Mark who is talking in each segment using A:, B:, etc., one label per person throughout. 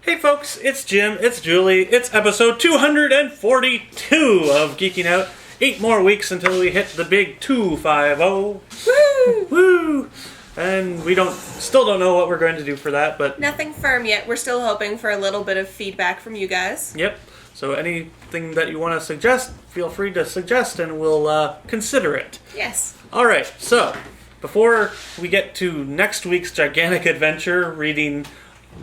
A: Hey folks, it's Jim, it's Julie, it's episode 242 of Geeking Out. 8 more weeks until we hit the big 250.
B: Woo!
A: Woo! And we still don't know what we're going to do for that, but...
B: Nothing firm yet. We're still hoping for a little bit of feedback from you guys.
A: Yep. So anything that you want to suggest, feel free to suggest and we'll consider it.
B: Yes.
A: Alright, so before we get to next week's gigantic adventure, reading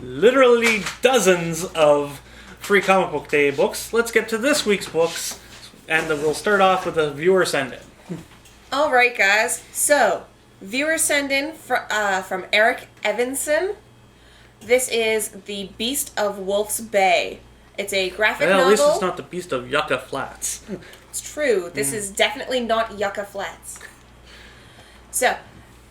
A: literally dozens of free comic book day books, let's get to this week's books, and we'll start off with a viewer send-in.
B: Alright guys, so viewer send-in from Eric Evanson. This is The Beast of Wolfe's Bay. It's a graphic novel.
A: At least it's not The Beast of Yucca Flats.
B: It's true. This is definitely not Yucca Flats. So,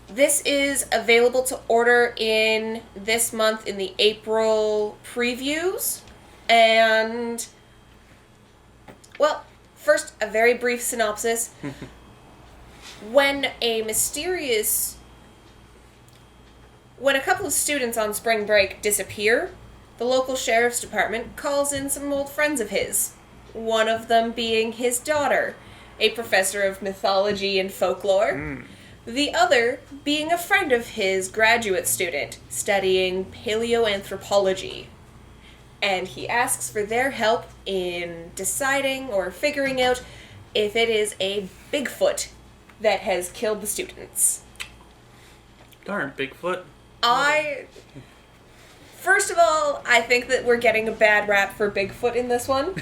B: this is available to order in this month in the April previews. And, well, first, a very brief synopsis. When a couple of students on spring break disappear, the local sheriff's department calls in some old friends of his. One of them being his daughter, a professor of mythology and folklore. The other being a friend of his graduate student, studying paleoanthropology. And he asks for their help in deciding or figuring out if it is a Bigfoot that has killed the students.
A: Darn, Bigfoot.
B: First of all, I think that we're getting a bad rap for Bigfoot in this one.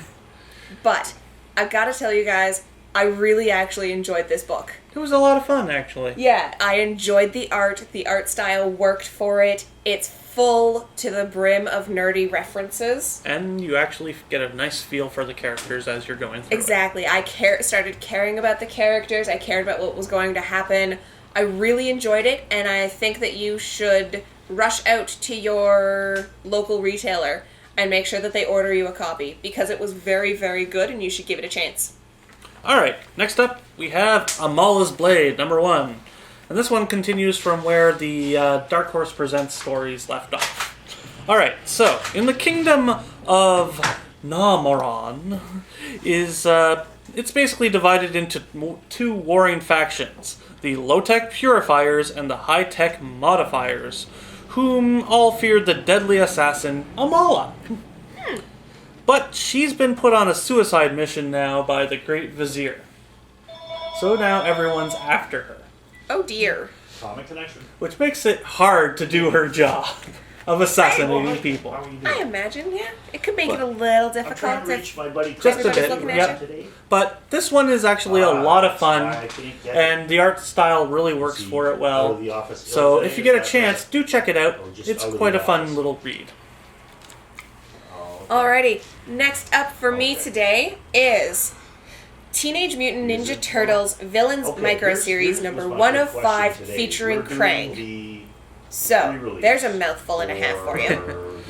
B: But I've got to tell you guys, I really actually enjoyed this book.
A: It was a lot of fun, actually.
B: Yeah, I enjoyed the art. The art style worked for it. It's full to the brim of nerdy references.
A: And you actually get a nice feel for the characters as you're going through
B: Exactly. I started caring about the characters. I cared about what was going to happen. I really enjoyed it, and I think that you should rush out to your local retailer and make sure that they order you a copy, because it was very, very good, and you should give it a chance.
A: Alright, next up we have Amala's Blade, #1. And this one continues from where the Dark Horse Presents stories left off. Alright, so, in the kingdom of Namoron it's basically divided into two warring factions. The low-tech purifiers and the high-tech modifiers, whom all feared the deadly assassin, Amala. But she's been put on a suicide mission now by the Great Vizier. So now everyone's after her.
B: Oh dear.
C: Comic connection.
A: Which makes it hard to do her job of assassinating people.
B: I imagine, yeah. It could make it a little difficult.
C: I'm trying to reach my buddy
A: Just a
B: Everybody's
A: bit,
B: looking at
A: yep.
C: today.
A: But this one is actually a lot of fun, and the art style really works for it well. So if you get a chance, do check it out. It's quite a fun little read.
B: Alrighty, next up for me today is Teenage Mutant Ninja Turtles Villains Micro-Series number 105 featuring Krang. So, there's a mouthful and a half for you.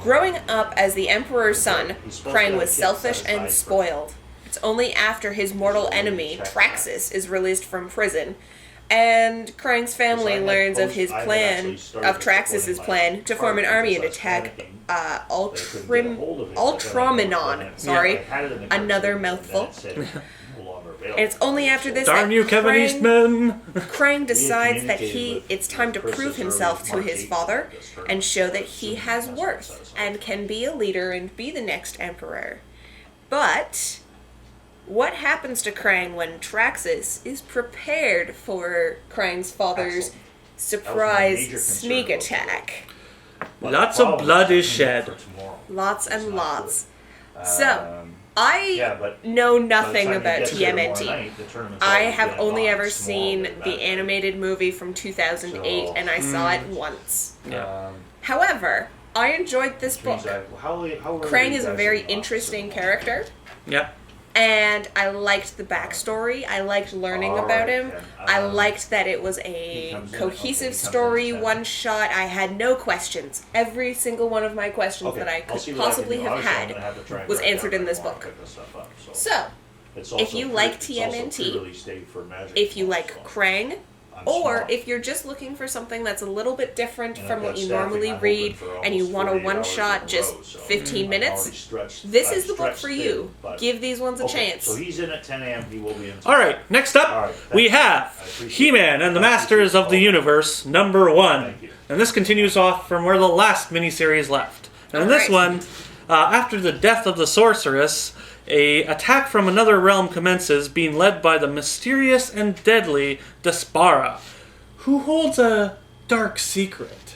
B: Growing up as the Emperor's son, Krang was selfish and spoiled. It's only after his mortal enemy, Traxxas, is released from prison, and Krang's family learns of Traxxas' plan to form an army and attack Ultramenon. Sorry, another mouthful. And it's only after this
A: Darn you, Kevin Eastman!
B: Krang decides that it's time to prove himself to his father and show that he has worth and can be a leader and be the next emperor. But what happens to Krang when Traxxas is prepared for Krang's father's surprise sneak attack?
A: Lots of blood is shed.
B: Lots and lots. So, I know nothing about TMNT. I have only ever seen the animated movie from 2008, and I saw it once. However, I enjoyed this book. Krang is a very interesting character.
A: Yep.
B: And I liked the backstory. I liked learning about him. I liked that it was a cohesive story, one shot. I had no questions. Every single one of my questions that I could possibly have had was answered in this book. So, if you like TMNT, if you like Krang, Or
C: small.
B: if you're just looking for something that's a little bit different
C: And
B: from
C: I've
B: what
C: got
B: you
C: staffing
B: normally
C: I'm
B: read,
C: open for
B: and you
C: almost
B: want a
C: 48 hours
B: one-shot,
C: in a
B: just
C: row, so
B: 15
C: I've
B: minutes,
C: already stretched-
B: this
C: I've
B: is the book
C: stretched
B: for
C: thin,
B: you.
C: but-
B: Give these ones a
C: Okay,
B: chance.
C: So he's in at 10 a.m. He will be in.
A: All right, next up,
C: All right,
A: we
C: thanks.
A: have
C: I appreciate
A: He-Man
C: it.
A: and the
C: I
A: Masters of the
C: appreciate it.
A: Universe, number 1.
C: Thank you.
A: And this continues off from where the last miniseries left. And in this
B: All right.
A: one, after the death of the sorceress, a attack from another realm commences, being led by the mysterious and deadly Despara, who holds a dark secret.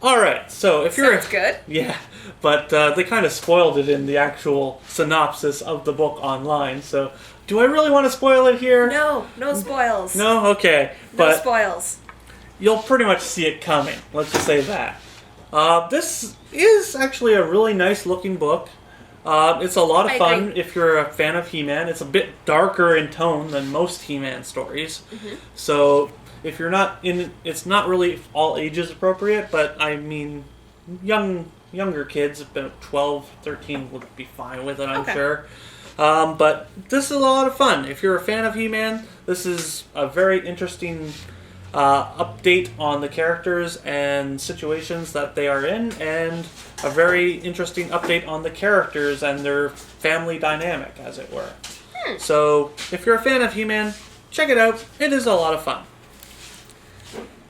A: All right, so if you're
B: Sounds good.
A: yeah, but they kind of spoiled it in the actual synopsis of the book online. So, do I really want to spoil it here?
B: No spoils.
A: No? Okay.
B: No
A: But
B: spoils.
A: you'll pretty much see it coming. Let's just say that. This is actually a really nice looking book. It's a lot of
B: I
A: fun
B: agree.
A: if you're a fan of He-Man. It's a bit darker in tone than most He-Man stories.
B: Mm-hmm.
A: So if you're not in, it's not really all ages appropriate, but I mean, younger kids, about 12, 13 would be fine with it, I'm
B: Okay.
A: sure. But this is a lot of fun. If you're a fan of He-Man, this is a very interesting update on the characters and situations that they are in, and a very interesting update on the characters and their family dynamic, as it were. So, if you're a fan of He-Man, check it out. It is a lot of fun.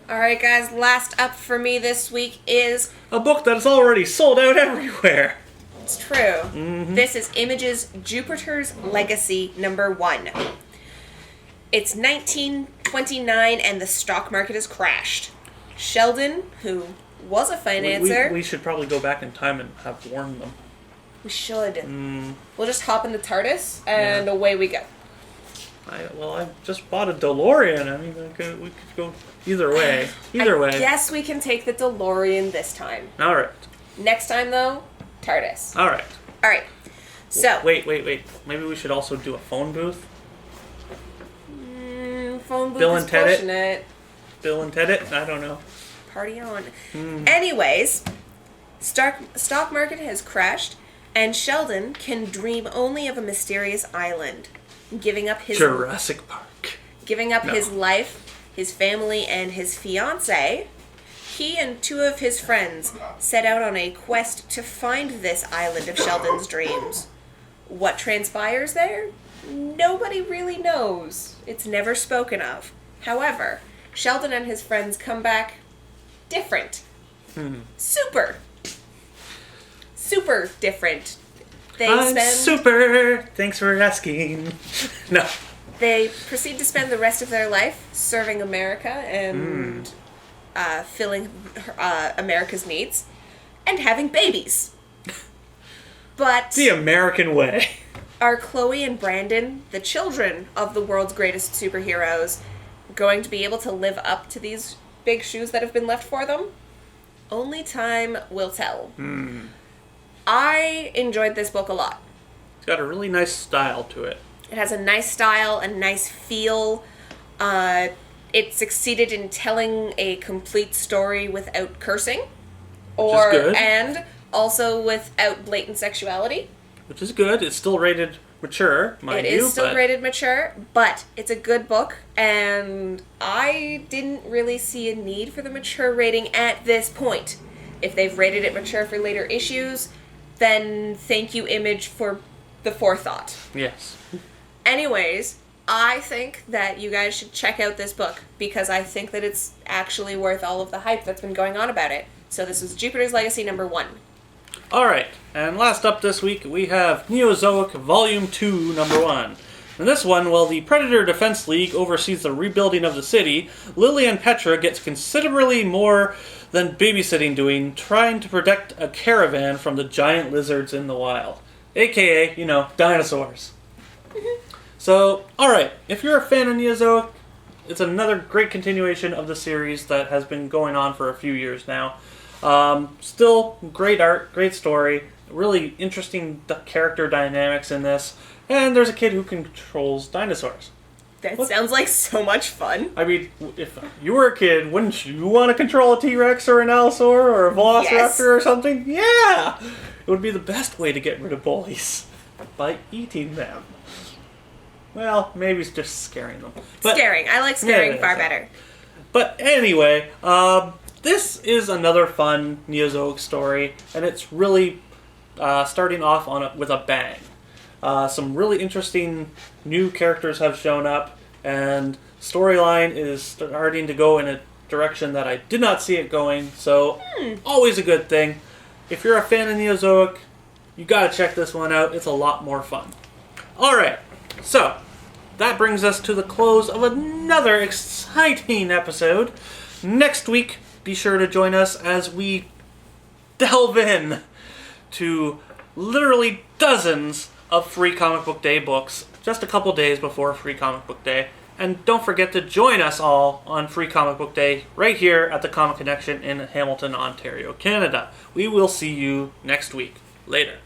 B: Alright, guys, last up for me this week is
A: A book that is already sold out everywhere.
B: It's true. This is Image's Jupiter's Legacy number 1. It's 1929 and the stock market has crashed. Sheldon, who was a financier...
A: We should probably go back in time and have warned them.
B: We should. We'll just hop in the TARDIS and away we go.
A: I just bought a DeLorean. I mean, we could go either way. Either way.
B: Guess we can take the DeLorean this time.
A: All right.
B: Next time, though, TARDIS.
A: All right.
B: Alright. So...
A: Wait. Maybe we should also do a phone booth.
B: phone booth
A: Bill
B: is
A: and Ted it?
B: pushing it.
A: Bill and Ted it? I don't know.
B: Party on. Anyways, stock market has crashed, and Sheldon can dream only of a mysterious island, giving up his
A: Jurassic Park.
B: his life, his family, and his fiancée. He and 2 of his friends set out on a quest to find this island of Sheldon's dreams. What transpires there? Nobody really knows. It's never spoken of. However, Sheldon and his friends come back different. Super different.
A: I'm super. Thanks for asking. No.
B: They proceed to spend the rest of their life serving America and filling America's needs and having babies. But
A: The American way.
B: are Chloe and Brandon, the children of the world's greatest superheroes, going to be able to live up to these big shoes that have been left for them? Only time will tell. I enjoyed this book a lot.
A: It's got a really nice style to it.
B: It has a nice style, a nice feel. It succeeded in telling a complete story without cursing,
A: good.
B: and also without blatant sexuality.
A: Which is good. It's still rated mature, mind
B: It
A: you.
B: is still
A: but
B: rated mature, but it's a good book, and I didn't really see a need for the mature rating at this point. If they've rated it mature for later issues, then thank you, Image, for the forethought.
A: Yes.
B: Anyways, I think that you guys should check out this book, because I think that it's actually worth all of the hype that's been going on about it. So this is Jupiter's Legacy number 1.
A: Alright, and last up this week we have Neozoic Volume 2, number 1. In this one, while the Predator Defense League oversees the rebuilding of the city, Lily and Petra gets considerably more than babysitting doing, trying to protect a caravan from the giant lizards in the wild. AKA, dinosaurs. So, alright, if you're a fan of Neozoic, it's another great continuation of the series that has been going on for a few years now. Still, great art, great story, really interesting character dynamics in this, and there's a kid who controls dinosaurs.
B: That sounds like so much fun.
A: I mean, if you were a kid, wouldn't you want to control a T-Rex or an Allosaur or a Velociraptor
B: Yes.
A: or something? Yeah! It would be the best way to get rid of bullies, by eating them. Well, maybe it's just scaring them. But,
B: Scaring. I like scaring
A: Yeah,
B: far
A: yeah.
B: better.
A: But anyway, this is another fun Neozoic story, and it's really starting off with a bang. Some really interesting new characters have shown up, and storyline is starting to go in a direction that I did not see it going, so always a good thing. If you're a fan of Neozoic, you gotta check this one out. It's a lot more fun. Alright, so that brings us to the close of another exciting episode. Next week, be sure to join us as we delve in to literally dozens of Free Comic Book Day books just a couple days before Free Comic Book Day. And don't forget to join us all on Free Comic Book Day right here at the Comic Connection in Hamilton, Ontario, Canada. We will see you next week. Later.